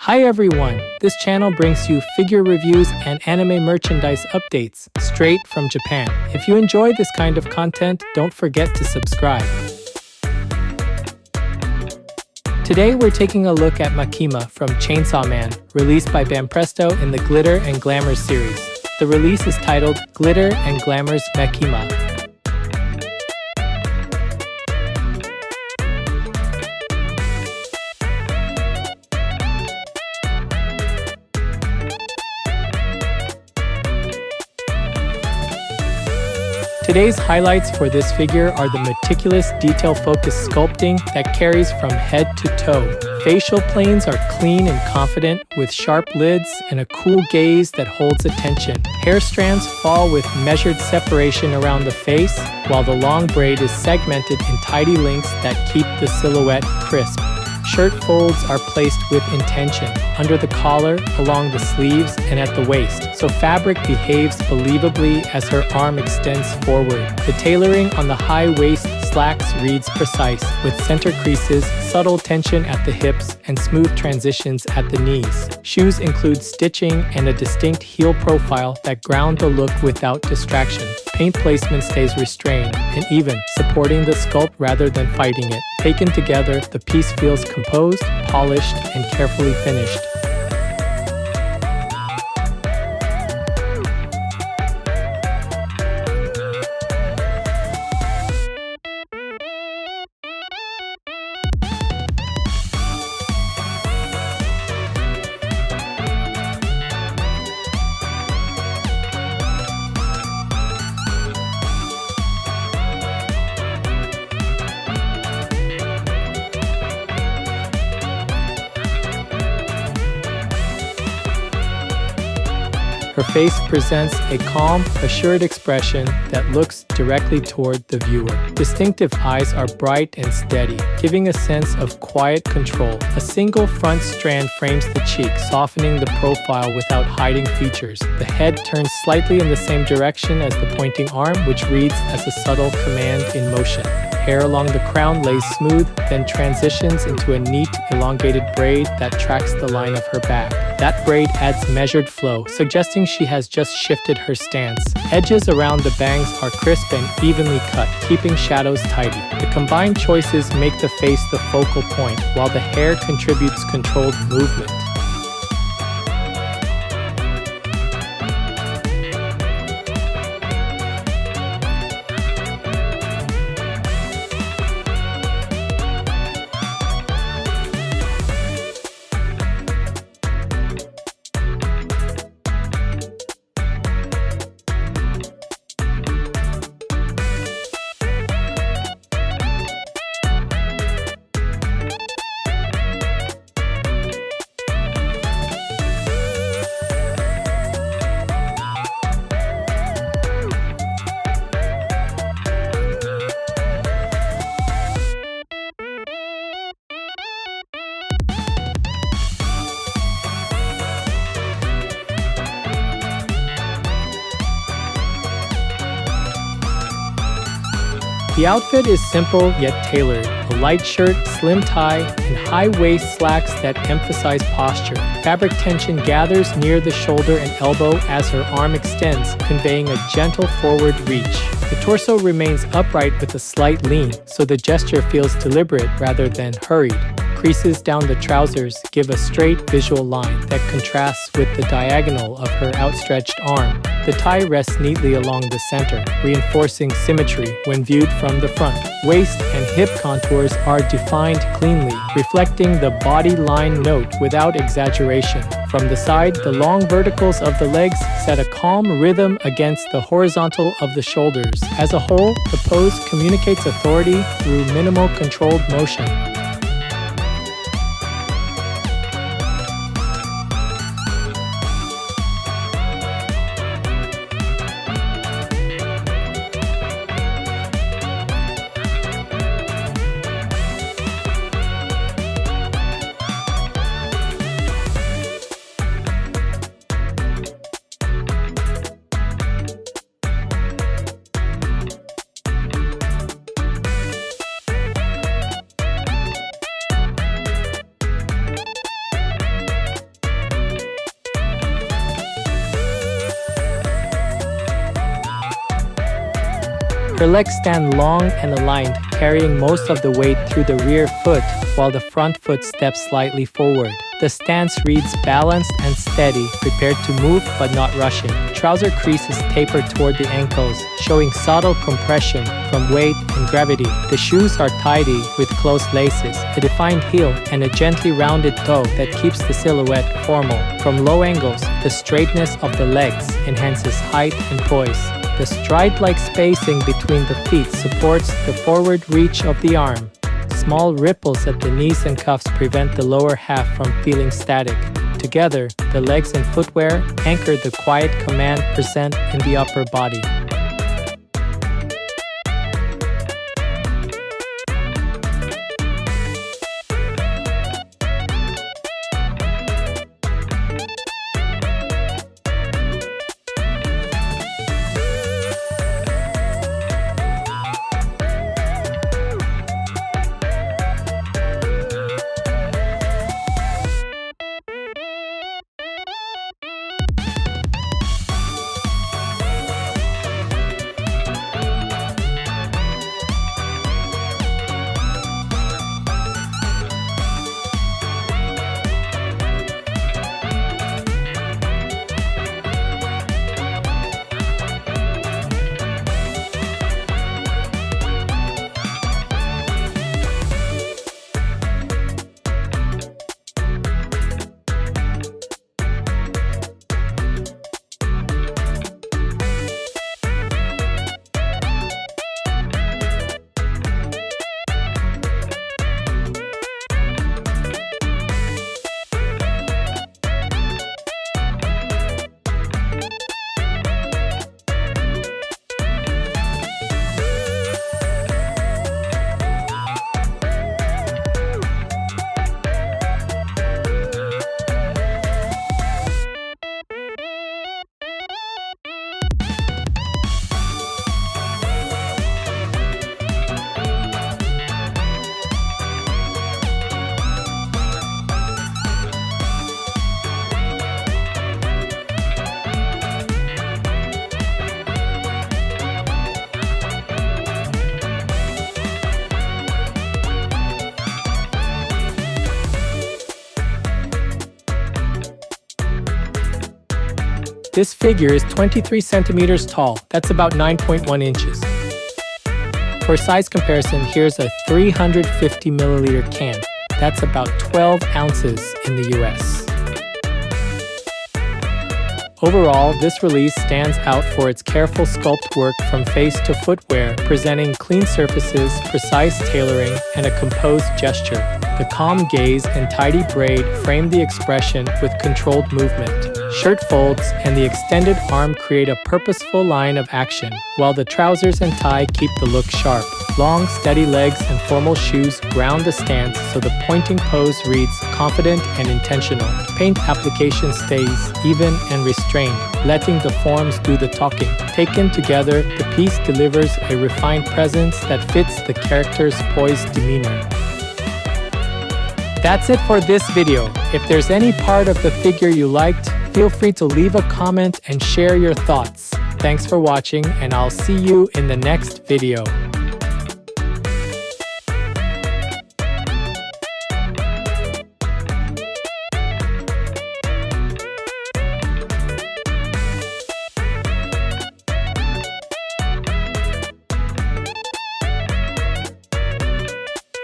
Hi everyone! This channel brings you figure reviews and anime merchandise updates straight from Japan. If you enjoy this kind of content, don't forget to subscribe. Today we're taking a look at Makima from Chainsaw Man, released by Banpresto in the Glitter and Glamours series. The release is titled Glitter and Glamours Makima. Today's highlights for this figure are the meticulous, detail-focused sculpting that carries from head to toe. Facial planes are clean and confident, with sharp lids and a cool gaze that holds attention. Hair strands fall with measured separation around the face, while the long braid is segmented in tidy links that keep the silhouette crisp. Shirt folds are placed with intention, under the collar, along the sleeves, and at the waist, so fabric behaves believably as her arm extends forward. The tailoring on the high waist slacks reads precise, with center creases, subtle tension at the hips, and smooth transitions at the knees. Shoes include stitching and a distinct heel profile that ground the look without distraction. Paint placement stays restrained and even, supporting the sculpt rather than fighting it. Taken together, the piece feels composed, polished, and carefully finished. Her face presents a calm, assured expression that looks directly toward the viewer. Distinctive eyes are bright and steady, giving a sense of quiet control. A single front strand frames the cheek, softening the profile without hiding features. The head turns slightly in the same direction as the pointing arm, which reads as a subtle command in motion. Hair along the crown lays smooth, then transitions into a neat, elongated braid that tracks the line of her back. That braid adds measured flow, suggesting she has just shifted her stance. Edges around the bangs are crisp and evenly cut, keeping shadows tidy. The combined choices make the face the focal point, while the hair contributes controlled movement. The outfit is simple yet tailored, a light shirt, slim tie, and high waist slacks that emphasize posture. Fabric tension gathers near the shoulder and elbow as her arm extends, conveying a gentle forward reach. The torso remains upright with a slight lean, so the gesture feels deliberate rather than hurried. Creases down the trousers give a straight visual line that contrasts with the diagonal of her outstretched arm. The tie rests neatly along the center, reinforcing symmetry when viewed from the front. Waist and hip contours are defined cleanly, reflecting the body line note without exaggeration. From the side, the long verticals of the legs set a calm rhythm against the horizontal of the shoulders. As a whole, the pose communicates authority through minimal controlled motion. Her legs stand long and aligned, carrying most of the weight through the rear foot, while the front foot steps slightly forward. The stance reads balanced and steady, prepared to move but not rushing. Trouser crease is tapered toward the ankles, showing subtle compression from weight and gravity. The shoes are tidy with close laces, a defined heel, and a gently rounded toe that keeps the silhouette formal. From low angles, the straightness of the legs enhances height and poise. The stride-like spacing between the feet supports the forward reach of the arm. Small ripples at the knees and cuffs prevent the lower half from feeling static. Together, the legs and footwear anchor the quiet command present in the upper body. This figure is 23 centimeters tall. That's about 9.1 inches. For size comparison, here's a 350 milliliter can. That's about 12 ounces in the US. Overall, this release stands out for its careful sculpt work from face to footwear, presenting clean surfaces, precise tailoring, and a composed gesture. The calm gaze and tidy braid frame the expression with controlled movement. Shirt folds and the extended arm create a purposeful line of action, while the trousers and tie keep the look sharp. Long, steady legs and formal shoes ground the stance so the pointing pose reads confident and intentional. Paint application stays even and restrained, letting the forms do the talking. Taken together, the piece delivers a refined presence that fits the character's poised demeanor. That's it for this video. If there's any part of the figure you liked, feel free to leave a comment and share your thoughts. Thanks for watching, and I'll see you in the next video.